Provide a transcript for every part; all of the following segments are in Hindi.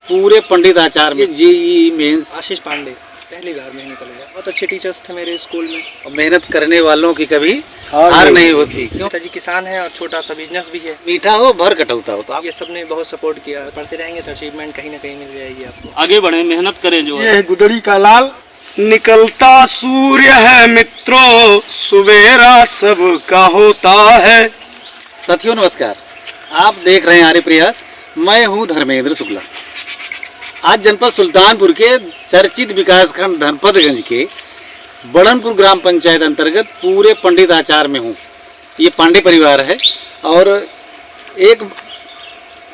पूरे पंडित आचार्य में जेईई मेंस आशीष पांडे पहली बार में निकल गया। बहुत अच्छे टीचर्स थे मेरे स्कूल में। और मेहनत करने वालों की कभी हार नहीं होती। क्यों? पिताजी किसान है और छोटा सा बिजनेस भी है। मीठा हो भर कटौता हो, तो आप ये सब ने बहुत सपोर्ट किया। पढ़ते रहेंगे तो अचीवमेंट कहीं ना कहीं मिल जाएगी आपको। आगे बढ़े, मेहनत करें। जो ये है गुदड़ी का लाल। निकलता सूर्य है मित्रों, सुबेरा सबका होता है। साथियों नमस्कार, आप देख रहे हैं आर्य प्रयास। मैं हूं धर्मेंद्र शुक्ला। आज जनपद सुल्तानपुर के चर्चित विकासखंड धनपतगंज के बड़नपुर ग्राम पंचायत अंतर्गत पूरे पंडित आचार्य में हूं। ये पांडे परिवार है और एक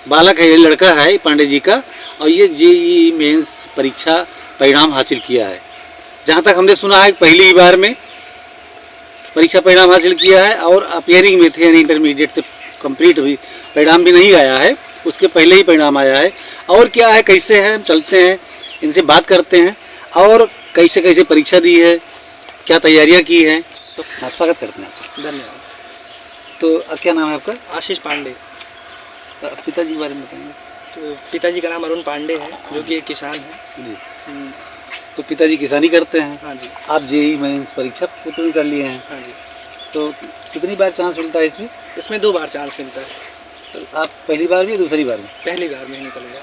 बालक है, ये लड़का है पांडे जी का, और ये जेईई मेंस परीक्षा परिणाम हासिल किया है। जहाँ तक हमने सुना है पहली बार में परीक्षा परिणाम हासिल किया है और अपियरिंग में थे, यानी इंटरमीडिएट से कंप्लीट हुई, परिणाम भी नहीं आया है, उसके पहले ही परिणाम आया है। और क्या है, कैसे है, चलते हैं इनसे बात करते हैं और कैसे कैसे परीक्षा दी है, क्या तैयारियां की हैं। तो स्वागत करते हैं आपका। धन्यवाद। तो क्या नाम है आपका? आशीष पांडे। पिताजी के बारे में बताएंगे। तो पिताजी का नाम अरुण पांडे है, जो कि एक किसान है जी। तो पिताजी किसानी करते हैं। हाँ जी। आप जेईई मेंस परीक्षा उत्तीर्ण कर लिए हैं। हाँ जी। तो कितनी बार चांस मिलता है इसमें? इसमें 2 बार चांस मिलता है। तो आप पहली बार भी या दूसरी बार में? पहली बार में ही निकल गया।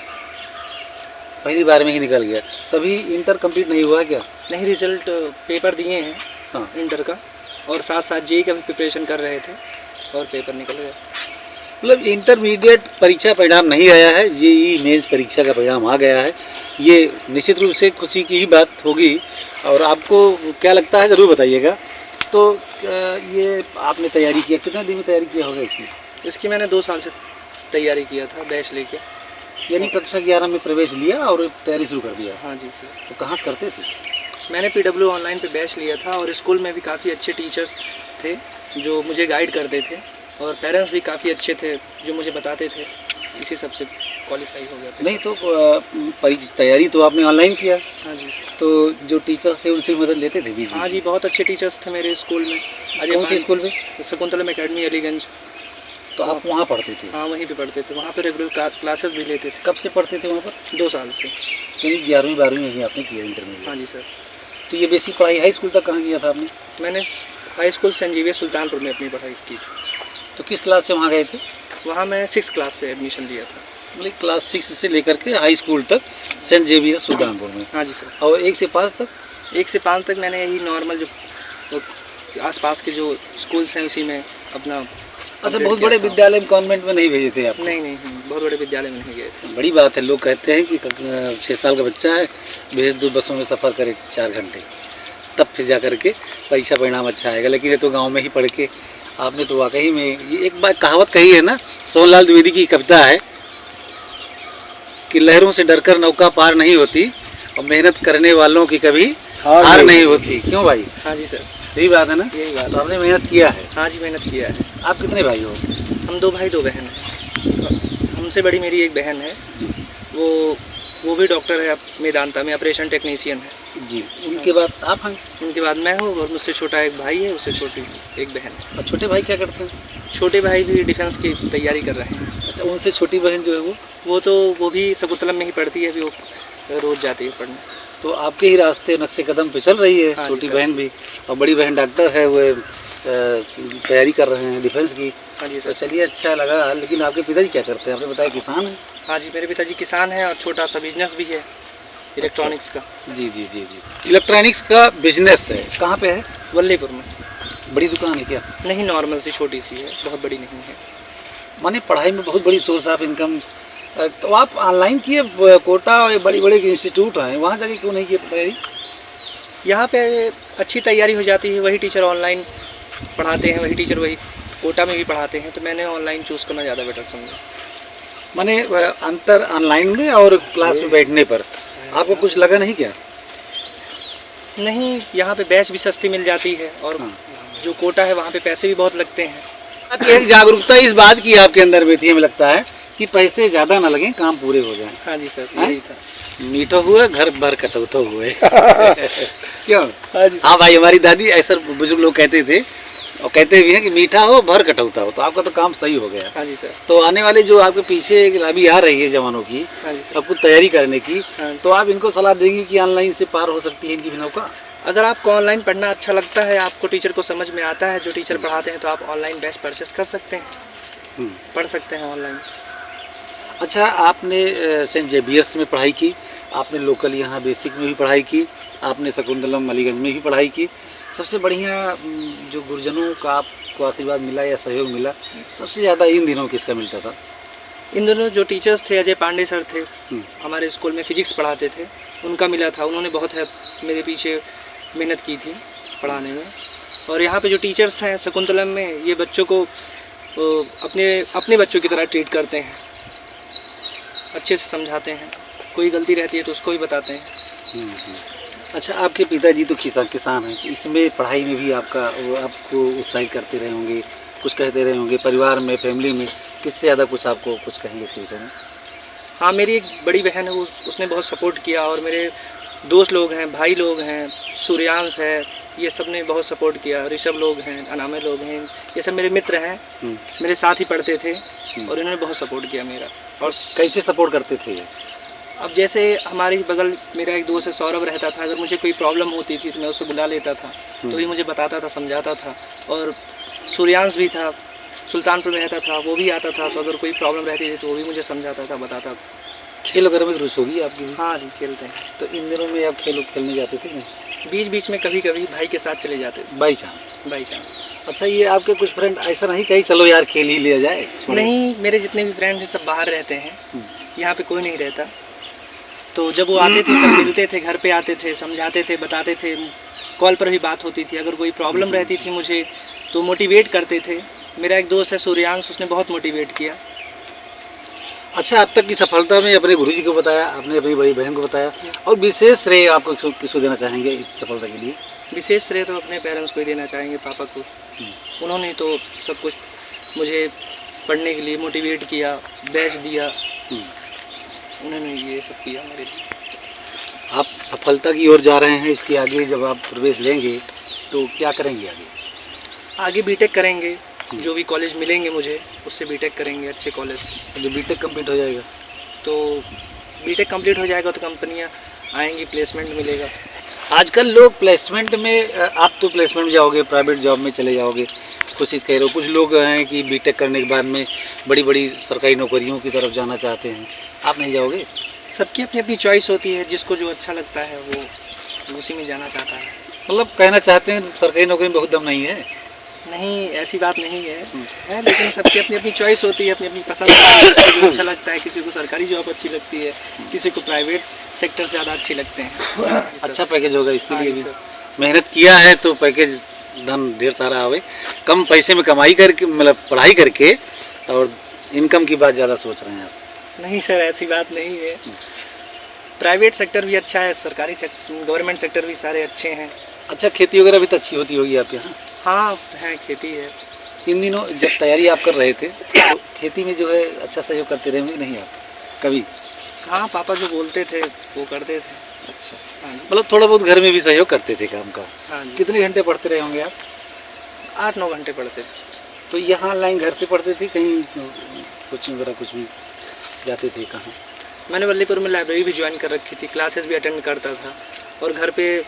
पहली बार में ही निकल गया। तभी इंटर कंप्लीट नहीं हुआ क्या? नहीं, रिजल्ट पेपर दिए हैं हाँ। इंटर का, और साथ साथ जेईई का भी प्रिपरेशन कर रहे थे और पेपर निकल गया। मतलब इंटरमीडिएट परीक्षा परिणाम नहीं आया है, जेईई मेंस परीक्षा का परिणाम आ गया है। ये निश्चित रूप से खुशी की ही बात होगी। और आपको क्या लगता है ज़रूर बताइएगा। तो ये आपने तैयारी किया, कितने दिन में तैयारी किया होगा इसमें? इसकी मैंने 2 साल से तैयारी किया था, बैच लेके। यानी कक्षा 11 में प्रवेश लिया और तैयारी शुरू कर दिया। हाँ जी। तो कहाँ से करते थे? मैंने PW ऑनलाइन पे बैच लिया था और स्कूल में भी काफ़ी अच्छे टीचर्स थे जो मुझे गाइड करते थे, और पेरेंट्स भी काफ़ी अच्छे थे जो मुझे बताते थे। इसी सब से क्वालिफाई हो गया था। नहीं तो तैयारी तो आपने ऑनलाइन किया। हाँ जी। तो जो टीचर्स थे उनसे मदद लेते थे बीच में? हाँ जी, बहुत अच्छे टीचर्स थे मेरे स्कूल में। कौन से स्कूल में? शकुंतलम एकेडमी अलीगंज। तो आप वहाँ पढ़ते थे? हाँ, वहीं पे पढ़ते थे। वहाँ पे रेगुलर क्लासेस भी लेते थे। कब से पढ़ते थे वहाँ पर? 2 साल से। यानी 11वीं 12वीं यहीं आपने किया इंटरमीडिएट? हाँ जी सर। तो ये बेसिक पढ़ाई हाई स्कूल तक कहाँ किया था आपने? मैंने high school saint Xavier Sultanpur में अपनी पढ़ाई की थी। तो किस क्लास से वहाँ गए थे? वहाँ मैं 6th क्लास से एडमिशन लिया था। मतलब क्लास 6 से लेकर के हाई स्कूल तक सेंट जेवियर सुल्तानपुर में? हाँ जी सर। और 1 से 5 तक? 1 से 5 तक मैंने यही नॉर्मल जो आसपास के जो स्कूल्स हैं उसी में अपना। अच्छा, बहुत बड़े विद्यालय में, कॉन्वेंट में नहीं भेजे थे आप? नहीं, बहुत बड़े विद्यालय में नहीं गए थे। बड़ी बात है। लोग कहते हैं कि 6 साल का बच्चा है, भेज दो, बसों में सफ़र करे 4 घंटे, तब फिर जा करके परीक्षा परिणाम अच्छा आएगा। लेकिन ये तो गांव में ही पढ़ के आपने तो वाकई में, ये एक बात कहावत कही है ना, सोहनलाल द्विवेदी की कविता है कि लहरों से डरकर नौका पार नहीं होती और मेहनत करने वालों की कभी हार नहीं होती। क्यों भाई? हाँ जी सर, यही बात है ना? यही बात। तो आपने मेहनत किया है? हाँ जी, मेहनत किया है। आप कितने भाई हो? हम 2 भाई 2 बहन हैं। हमसे बड़ी मेरी एक बहन है, वो भी डॉक्टर है मेदांता में, ऑपरेशन टेक्नीशियन है जी। उनके बाद आप हैं? उनके बाद मैं हूँ, और मुझसे छोटा एक भाई है, उससे छोटी एक बहन है। और छोटे भाई क्या करते हैं? छोटे भाई भी डिफेंस की तैयारी कर रहे हैं। अच्छा, उनसे छोटी बहन जो है वो भी शकुंतलम में ही पढ़ती है, अभी वो रोज़ जाती है पढ़ने। तो आपके ही रास्ते नक्शे कदम पे चल रही है। हाँ छोटी बहन भी, और बड़ी बहन डॉक्टर है, वो तैयारी कर रहे हैं डिफेंस की। हाँ जी तो सर। चलिए, अच्छा लगा। लेकिन आपके पिताजी क्या करते हैं? आपने बताया किसान है। हाँ जी, मेरे पिताजी किसान हैं और छोटा सा बिजनेस भी है इलेक्ट्रॉनिक्स का। जी जी जी जी। इलेक्ट्रॉनिक्स का बिजनेस है। कहाँ पे है? वल्लीपुर में। बड़ी दुकान है क्या? नहीं, नॉर्मल सी छोटी सी है, बहुत बड़ी नहीं है। माने पढ़ाई में बहुत बड़ी सोर्स ऑफ इनकम। तो आप ऑनलाइन किए, कोटा और बड़ी बड़े इंस्टीट्यूट हैं, वहाँ जाके क्यों नहीं किए तैयारी? यहाँ पे अच्छी तैयारी हो जाती है, वही टीचर ऑनलाइन पढ़ाते हैं, वही टीचर वही कोटा में भी पढ़ाते हैं, तो मैंने ऑनलाइन चूज़ करना ज़्यादा बेटर समझा। माने अंतर ऑनलाइन में और क्लास में बैठने पर आपको कुछ लगा नहीं क्या? नहीं, यहाँ पे बैच भी सस्ती मिल जाती है, और जो कोटा है वहाँ पे पैसे भी बहुत लगते हैं। एक जागरूकता इस बात की आपके अंदर में थी, हमें लगता है कि पैसे ज़्यादा ना लगें, काम पूरे हो जाएं। हाँ जी सर, यही था। मीठो हुए घर भर कटौतो हुए। क्यों? हाँ भाई, हमारी दादी ऐसा बुजुर्ग लोग कहते थे और कहते भी हैं कि मीठा हो भर कटौता हो, तो आपका तो काम सही हो गया। हाँ जी सर। तो आने वाले जो आपके पीछे एक लाभी आ रही है जवानों की, हाँ जी सर। आपको तैयारी करने की, हाँ। तो आप इनको सलाह देंगे कि ऑनलाइन से पार हो सकती है इनकी भी नौका? अगर आपको ऑनलाइन पढ़ना अच्छा लगता है, आपको टीचर को समझ में आता है, जो टीचर पढ़ाते हैं, तो आप ऑनलाइन बैच परचेस कर सकते हैं, पढ़ सकते हैं ऑनलाइन। अच्छा, आपने सेंट जेवियर्स में पढ़ाई की, आपने लोकल यहाँ बेसिक में भी पढ़ाई की, आपने शकुंतलम अलीगंज में भी पढ़ाई की। सबसे बढ़िया जो गुरुजनों का आपको आशीर्वाद मिला या सहयोग मिला, सबसे ज़्यादा इन दिनों किसका मिलता था? इन दोनों जो टीचर्स थे, अजय पांडे सर थे, हमारे स्कूल में फिजिक्स पढ़ाते थे, उनका मिला था। उन्होंने बहुत हेल्प मेरे पीछे मेहनत की थी पढ़ाने में। और यहाँ पे जो टीचर्स हैं शकुंतलम में, ये बच्चों को अपने बच्चों की तरह ट्रीट करते हैं, अच्छे से समझाते हैं, कोई गलती रहती है तो उसको भी बताते हैं। अच्छा, आपके पिताजी तो किसान हैं, इसमें पढ़ाई में भी आपको उत्साहित करते रहे होंगे, कुछ कहते रहे होंगे, परिवार में, फैमिली में किससे ज़्यादा कुछ आपको कुछ कहेंगे इस विषय में? हाँ, मेरी एक बड़ी बहन है, उसने बहुत सपोर्ट किया, और मेरे दोस्त लोग हैं, भाई लोग हैं, सूर्यांश है, ये सब ने बहुत सपोर्ट किया। ऋषभ लोग हैं, अनामे लोग हैं, ये सब मेरे मित्र हैं, मेरे साथ ही पढ़ते थे, और इन्होंने बहुत सपोर्ट किया मेरा। और कैसे सपोर्ट करते थे ये? अब जैसे हमारे बगल मेरा एक दोस्त है सौरभ रहता था, अगर मुझे कोई प्रॉब्लम होती थी तो मैं उसे बुला लेता था, तो ये मुझे बताता था, समझाता था। और सूर्यांश भी था, सुल्तानपुर में रहता था, वो भी आता था, तो अगर कोई प्रॉब्लम रहती थी तो वो भी मुझे समझाता था, बताता था। खेल वगैरह में रुचि होगी आपकी भी? हाँ जी, खेलते हैं। तो इन दिनों में आप खेलने जाते थे ना? बीच बीच में कभी कभी भाई के साथ चले जाते थे, बाई चांस। By chance. अच्छा, ये आपके कुछ फ्रेंड ऐसा नहीं कहीं चलो यार खेल ही लिया जाए? नहीं, मेरे जितने भी फ्रेंड हैं सब बाहर रहते हैं, यहाँ पे कोई नहीं रहता। तो जब वो आते थे तब मिलते थे, घर पे आते थे, समझाते थे, बताते थे, कॉल पर भी बात होती थी। अगर कोई प्रॉब्लम रहती थी मुझे तो मोटिवेट करते थे। मेरा एक दोस्त है सूर्यांश, उसने बहुत मोटिवेट किया। अच्छा, अब तक की सफलता में अपने गुरुजी को बताया, आपने अपनी बड़ी बहन को बताया, और विशेष श्रेय आपको किसको देना चाहेंगे इस सफलता के लिए? विशेष श्रेय तो अपने पेरेंट्स को ही देना चाहेंगे, पापा को। उन्होंने तो सब कुछ मुझे पढ़ने के लिए मोटिवेट किया, बैच दिया, उन्होंने ये सब किया मेरे लिए। आप सफलता की ओर जा रहे हैं, इसके आगे जब आप प्रवेश लेंगे तो क्या करेंगे आगे? आगे बीटेक करेंगे, जो भी कॉलेज मिलेंगे मुझे उससे बीटेक करेंगे, अच्छे कॉलेज से। जो बीटेक कंप्लीट हो जाएगा तो बीटेक कंप्लीट हो जाएगा तो कंपनियां आएंगी, प्लेसमेंट मिलेगा। आजकल लोग प्लेसमेंट में, आप तो प्लेसमेंट में जाओगे, प्राइवेट जॉब में चले जाओगे, कोशिश कर रहे हो। कुछ लोग हैं कि बीटेक करने के बाद में बड़ी बड़ी सरकारी नौकरियों की तरफ जाना चाहते हैं, आप नहीं जाओगे? सबकी अपनी अपनी चॉइस होती है, जिसको जो अच्छा लगता है वो उसी में जाना चाहता है। मतलब कहना चाहते हैं सरकारी नौकरी में बहुत दम नहीं है? नहीं, ऐसी बात नहीं है, लेकिन सबकी अपनी अपनी चॉइस होती है, अपनी अपनी पसंद होती है, किसी को अच्छा लगता है, किसी को सरकारी जॉब अच्छी लगती है, किसी को प्राइवेट सेक्टर ज़्यादा अच्छे लगते हैं। अच्छा पैकेज होगा इसके लिए भी, सर। मेहनत किया है तो पैकेज धन ढेर सारा आवे। कम पैसे में कमाई करके, मतलब पढ़ाई करके, और इनकम की बात ज़्यादा सोच रहे हैं आप? नहीं सर, ऐसी बात नहीं है। प्राइवेट सेक्टर भी अच्छा है, सरकारी सेक्टर, गवर्नमेंट सेक्टर भी सारे अच्छे हैं। अच्छा, खेती वगैरह भी तो अच्छी होती होगी आपके यहाँ? हाँ है, खेती है। इन दिनों जब तैयारी आप कर रहे थे तो खेती में जो है अच्छा सहयोग करते रहे होंगे नहीं आप कभी? हाँ, पापा जो बोलते थे वो करते थे। अच्छा, हाँ जी। मतलब थोड़ा बहुत घर में भी सहयोग करते थे काम का? हाँ जी। कितने घंटे पढ़ते रहे होंगे आप? 8-9 घंटे पढ़ते थे। तो यहाँ ऑनलाइन घर से पढ़ते थे, कहीं कोचिंग वगैरह कुछ भी जाते थे कहाँ? मैंने वल्लीपुर में लाइब्रेरी भी ज्वाइन कर रखी थी, क्लासेस भी अटेंड करता था, और घर पे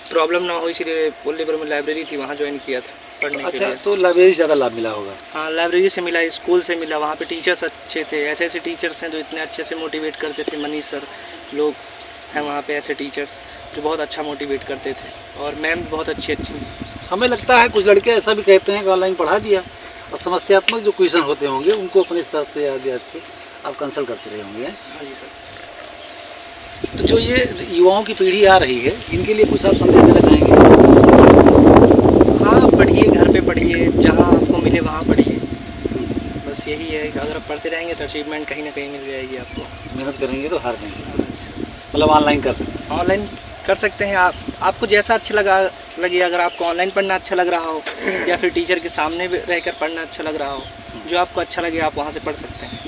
प्रॉब्लम ना हो इसलिए वल्लीपुर में लाइब्रेरी थी, वहाँ ज्वाइन किया था पढ़ने के अच्छा, लिए। तो लाइब्रेरी से ज़्यादा लाभ मिला होगा? हाँ, लाइब्रेरी से मिला, स्कूल से मिला, वहाँ पे टीचर्स अच्छे थे, ऐसे ऐसे टीचर्स हैं जो इतने अच्छे से मोटिवेट करते थे। मनीष सर लोग हैं वहाँ पे, ऐसे टीचर्स जो बहुत अच्छा मोटिवेट करते थे, और मैम भी बहुत अच्छी अच्छी। हमें लगता है कुछ लड़के ऐसा भी कहते हैं कि ऑनलाइन पढ़ा दिया और समस्यात्मक जो क्वेश्चन होते होंगे उनको अपने सर से या अध्यापक से आप कंसल्ट करते रहे होंगे। हाँ जी सर। तो जो ये युवाओं की पीढ़ी आ रही है, इनके लिए कुछ आप संदेश देना चाहेंगे? हाँ, पढ़िए, घर पे पढ़िए, जहाँ आपको मिले वहाँ पढ़िए, बस यही है। अगर आप पढ़ते रहेंगे तो अचीवमेंट कहीं ना कहीं मिल जाएगी आपको। मेहनत करेंगे तो हार जाएंगे। हाँ जी सर। मतलब ऑनलाइन कर सकते हैं? ऑनलाइन कर सकते हैं आप, आपको जैसा अच्छा लगे। अगर आपको ऑनलाइन पढ़ना अच्छा लग रहा हो या फिर टीचर के सामने रहकर पढ़ना अच्छा लग रहा हो, जो आपको अच्छा लगे आप वहाँ से पढ़ सकते हैं।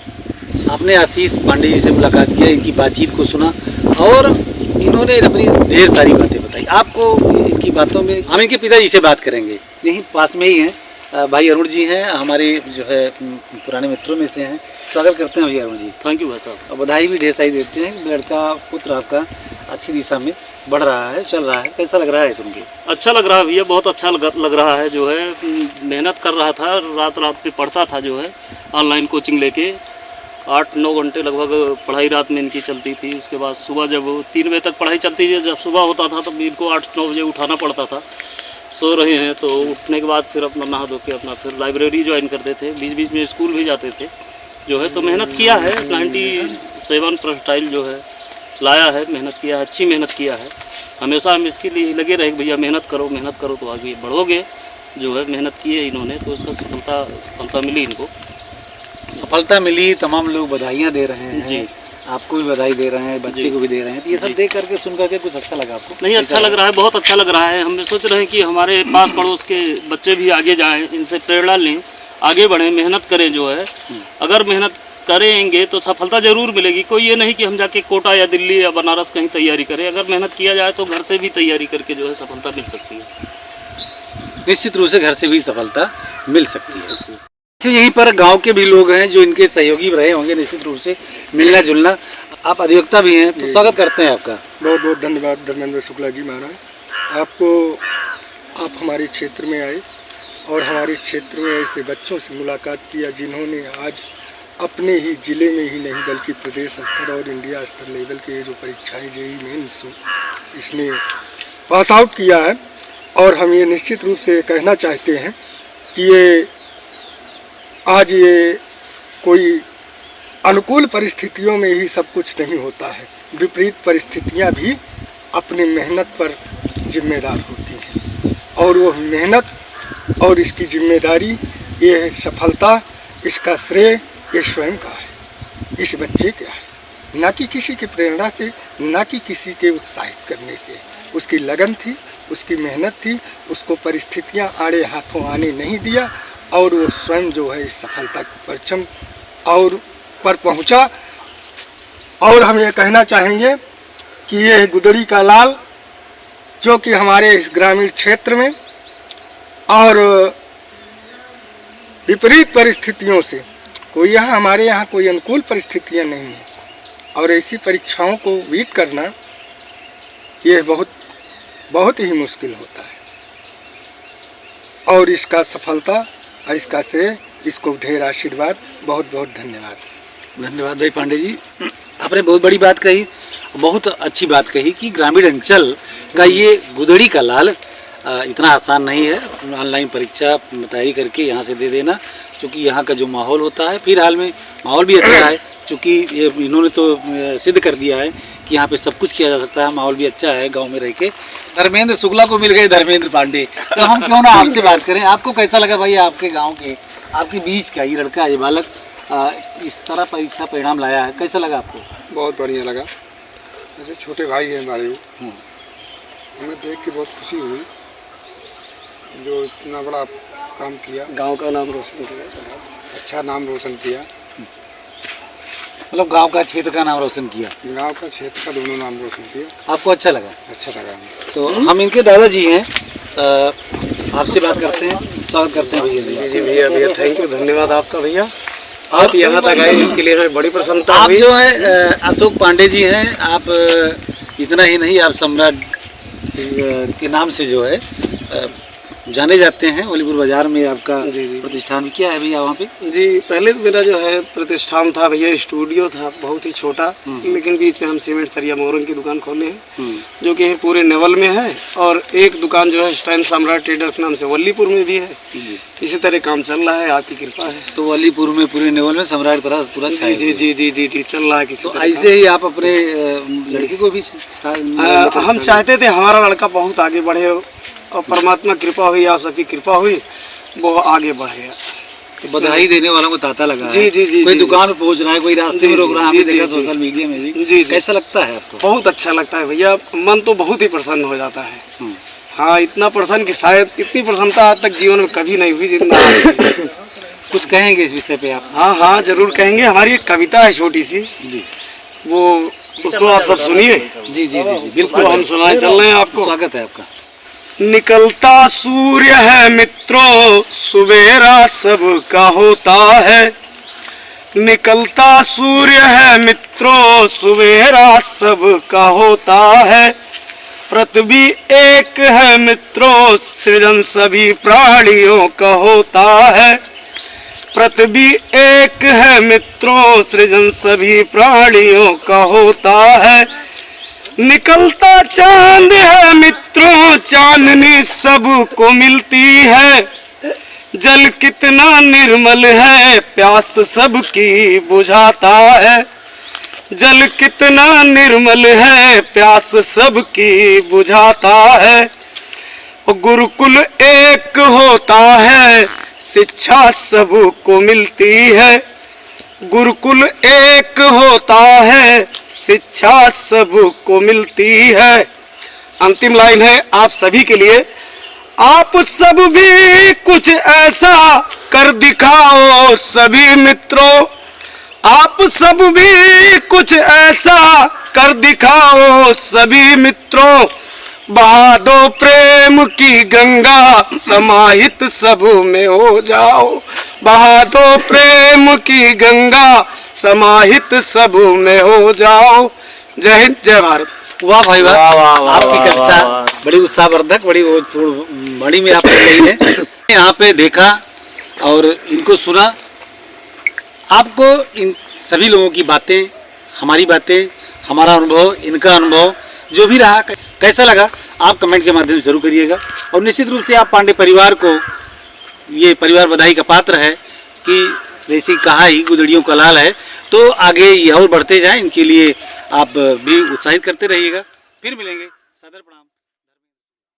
आपने आशीष पांडे जी से मुलाकात किया, इनकी बातचीत को सुना और इन्होंने अपनी ढेर सारी बातें बताई आपको। इनकी बातों में हम इनके पिताजी से बात करेंगे यहीं पास में ही हैं। भाई अरुण जी हैं, हमारे जो है पुराने मित्रों में से हैं। स्वागत करते हैं भैया अरुण जी। थैंक यू भाई साहब। और बधाई भी ढेर सारी देते हैं, लड़का पुत्र आपका अच्छी दिशा में बढ़ रहा है, चल रहा है। कैसा लग रहा है सुन के? अच्छा लग रहा है भैया, बहुत अच्छा लग रहा है। जो है मेहनत कर रहा था, रात रात पे पढ़ता था, जो है ऑनलाइन कोचिंग लेके 8-9 घंटे लगभग पढ़ाई रात में इनकी चलती थी। उसके बाद सुबह जब 3 बजे तक पढ़ाई चलती थी, जब सुबह होता था तब इनको 8-9 बजे उठाना पड़ता था। सो रहे हैं तो उठने के बाद फिर अपना नहा धो के अपना फिर लाइब्रेरी ज्वाइन करते थे, बीच बीच में स्कूल भी जाते थे। जो है तो मेहनत किया है, 97 परसेंटाइल जो है लाया है, मेहनत किया है, अच्छी मेहनत किया है। हमेशा हम इसके लिए लगे रहे भैया मेहनत करो तो आगे बढ़ोगे। जो है मेहनत की है इन्होंने तो उसका सफलता मिली इनको। सफलता मिली, तमाम लोग बधाइयाँ दे रहे हैं जी। आपको भी बधाई दे रहे हैं, बच्चे को भी दे रहे हैं। तो ये सब देख करके सुन करके कुछ अच्छा लगा आपको? नहीं, अच्छा लग रहा है, बहुत अच्छा लग रहा है। हम सोच रहे हैं कि हमारे पास पड़ोस के बच्चे भी आगे जाएं, इनसे प्रेरणा लें, आगे बढ़ें, मेहनत करें। जो है अगर मेहनत करेंगे तो सफलता ज़रूर मिलेगी। कोई ये नहीं कि हम जाके कोटा या दिल्ली या बनारस कहीं तैयारी करें। अगर मेहनत किया जाए तो घर से भी तैयारी करके जो है सफलता मिल सकती है। निश्चित रूप से घर से भी सफलता मिल सकती है। तो यहीं पर गांव के भी लोग हैं जो इनके सहयोगी रहे होंगे, निश्चित रूप से मिलना जुलना। आप अधिवक्ता भी हैं तो स्वागत करते हैं आपका। बहुत बहुत धन्यवाद धर्मेंद्र शुक्ला जी महाराज। आप हमारे क्षेत्र में आए और हमारे क्षेत्र में ऐसे बच्चों से मुलाकात किया जिन्होंने आज अपने ही ज़िले में ही नहीं बल्कि प्रदेश स्तर और इंडिया स्तर लेवल के जो परीक्षाएं जेईई मेंस इसमें पास आउट किया है। और हम ये निश्चित रूप से कहना चाहते हैं कि ये कोई अनुकूल परिस्थितियों में ही सब कुछ नहीं होता है, विपरीत परिस्थितियां भी अपनी मेहनत पर जिम्मेदार होती हैं। और वो मेहनत और इसकी जिम्मेदारी, ये सफलता, इसका श्रेय ये स्वयं का है, इस बच्चे का है, ना कि किसी की प्रेरणा से, ना कि किसी के उत्साहित करने से। उसकी लगन थी, उसकी मेहनत थी, उसको परिस्थितियां आड़े हाथों आने नहीं दिया और वो स्वयं जो है इस सफलता के परचम और पर पहुंचा। और हम ये कहना चाहेंगे कि ये गुदड़ी का लाल जो कि हमारे इस ग्रामीण क्षेत्र में और विपरीत परिस्थितियों से हमारे यहाँ कोई अनुकूल परिस्थितियाँ नहीं हैं और ऐसी परीक्षाओं को बीट करना ये बहुत ही मुश्किल होता है। और इसका सफलता और इसका श्रेय, इसको ढेर आशीर्वाद, बहुत बहुत धन्यवाद। धन्यवाद भाई पांडे जी, आपने बहुत बड़ी बात कही, बहुत अच्छी बात कही कि ग्रामीण अंचल का ये गुदड़ी का लाल इतना आसान नहीं है। ऑनलाइन परीक्षा तैयारी करके यहाँ से दे देना, क्योंकि यहाँ का जो माहौल होता है, फिलहाल में माहौल भी अच्छा है, क्योंकि ये इन्होंने तो सिद्ध कर दिया है कि यहाँ पे सब कुछ किया जा सकता है, माहौल भी अच्छा है गांव में रह के। धर्मेंद्र शुक्ला को मिल गए धर्मेंद्र पांडे, तो हम क्यों ना आपसे बात करें। आपको कैसा लगा भाई, आपके गाँव के, आपके बीच का ये लड़का, ये बालक इस तरह परीक्षा परिणाम लाया है, कैसा लगा आपको? बहुत बढ़िया लगा। जैसे छोटे भाई हैं हमारे, वो हमें देख के बहुत खुशी हुई जो इतना बड़ा काम किया, गांव का नाम रोशन किया, अच्छा नाम रोशन किया, मतलब गांव का, क्षेत्र का नाम रोशन किया, गांव का क्षेत्र का दोनों नाम रोशन किया। आपको अच्छा लगा? अच्छा लगा हमें। तो हम इनके दादाजी हैं, साहब से बात करते हैं, स्वागत करते हैं भैया। जी भैया थैंक यू, धन्यवाद आपका भैया। आप यहाँ तक आए इसके लिए हमें बड़ी प्रसन्नता आप हुई। जो है अशोक पांडे जी हैं, आप इतना ही नहीं, आप सम्राट के नाम से जो है जाने जाते हैं। वलीपुर बाजार में आपका प्रतिष्ठान क्या है भैया वहाँ पे? जी, पहले तो मेरा जो है प्रतिष्ठान था भैया, स्टूडियो था, बहुत ही छोटा, लेकिन बीच में हम सीमेंट सरिया मोरंग की दुकान खोले हैं, जो कि पूरे नेवल में है। और एक दुकान जो है स्टैंड सम्राट ट्रेडर्स नाम से वलीपुर में भी है। इसी तरह काम चल रहा है, आपकी कृपा है। तो वलीपुर में, पूरे नेवल में सम्राट तरह पूरा जी चल रहा है। तो ऐसे ही आप अपने लड़के को भी हम चाहते थे हमारा लड़का बहुत आगे बढ़े और परमात्मा कृपा हुई, आप सबकी कृपा हुई, वो आगे बढ़ गया। तो बधाई देने वालों को तांता लगा जी है। जी जी, कोई दुकान पे पहुंच रहा है, कोई रास्ते में रोक रहा है, हमने देखा सोशल मीडिया में भी। जी, कैसा लगता है आपको? बहुत अच्छा लगता है भैया, मन तो बहुत ही प्रसन्न हो जाता है। हाँ, इतना प्रसन्न कि शायद इतनी प्रसन्नता आज तक जीवन में कभी नहीं हुई जितना। कुछ कहेंगे इस विषय पे आप? हाँ जरूर कहेंगे। हमारी एक कविता है छोटी सी जी, वो उसको आप सब सुनिए। जी जी जी जी बिल्कुल, हम सुनाए चल रहे हैं आपको। स्वागत है आपका। निकलता सूर्य है मित्रों, सवेरा सबका होता है। निकलता सूर्य है मित्रों, सवेरा सबका होता है। पृथ्वी एक है मित्रों, सृजन सभी प्राणियों का होता है। पृथ्वी एक है मित्रों, सृजन सभी प्राणियों का होता है। निकलता चांद है मित्रों, चांदनी सबको मिलती है। जल कितना निर्मल है, प्यास सबकी बुझाता है। जल कितना निर्मल है, प्यास सबकी बुझाता है। गुरुकुल एक होता है, शिक्षा सबको मिलती है। गुरुकुल एक होता है, शिक्षा सबको मिलती है। अंतिम लाइन है आप सभी के लिए। आप सब भी कुछ ऐसा कर दिखाओ सभी मित्रों। आप सब भी कुछ ऐसा कर दिखाओ सभी मित्रों। बहा दो प्रेम की गंगा, समाहित सब में हो जाओ। बहा दो प्रेम की गंगा, समाहित सब में हो जाओ। जय हिंद, जय भारत। वाह भाई वाह, वाह, वाह, वाह, आपकी वाह, कविता वाह, वाह। बड़ी उत्साहवर्धक, बड़ी बड़ी में आपने कही है। यहाँ पे देखा और इनको सुना। आपको इन सभी लोगों की बातें, हमारी बातें, हमारा अनुभव, इनका अनुभव जो भी रहा, कैसा लगा आप कमेंट के माध्यम से जरूर करिएगा। और निश्चित रूप से आप पांडे परिवार को, ये परिवार बधाई का पात्र है कि जैसे कहा ही गुदड़ियों का लाल है, तो आगे ये और बढ़ते जाएं। इनके लिए आप भी उत्साहित करते रहिएगा। फिर मिलेंगे। सादर प्रणाम।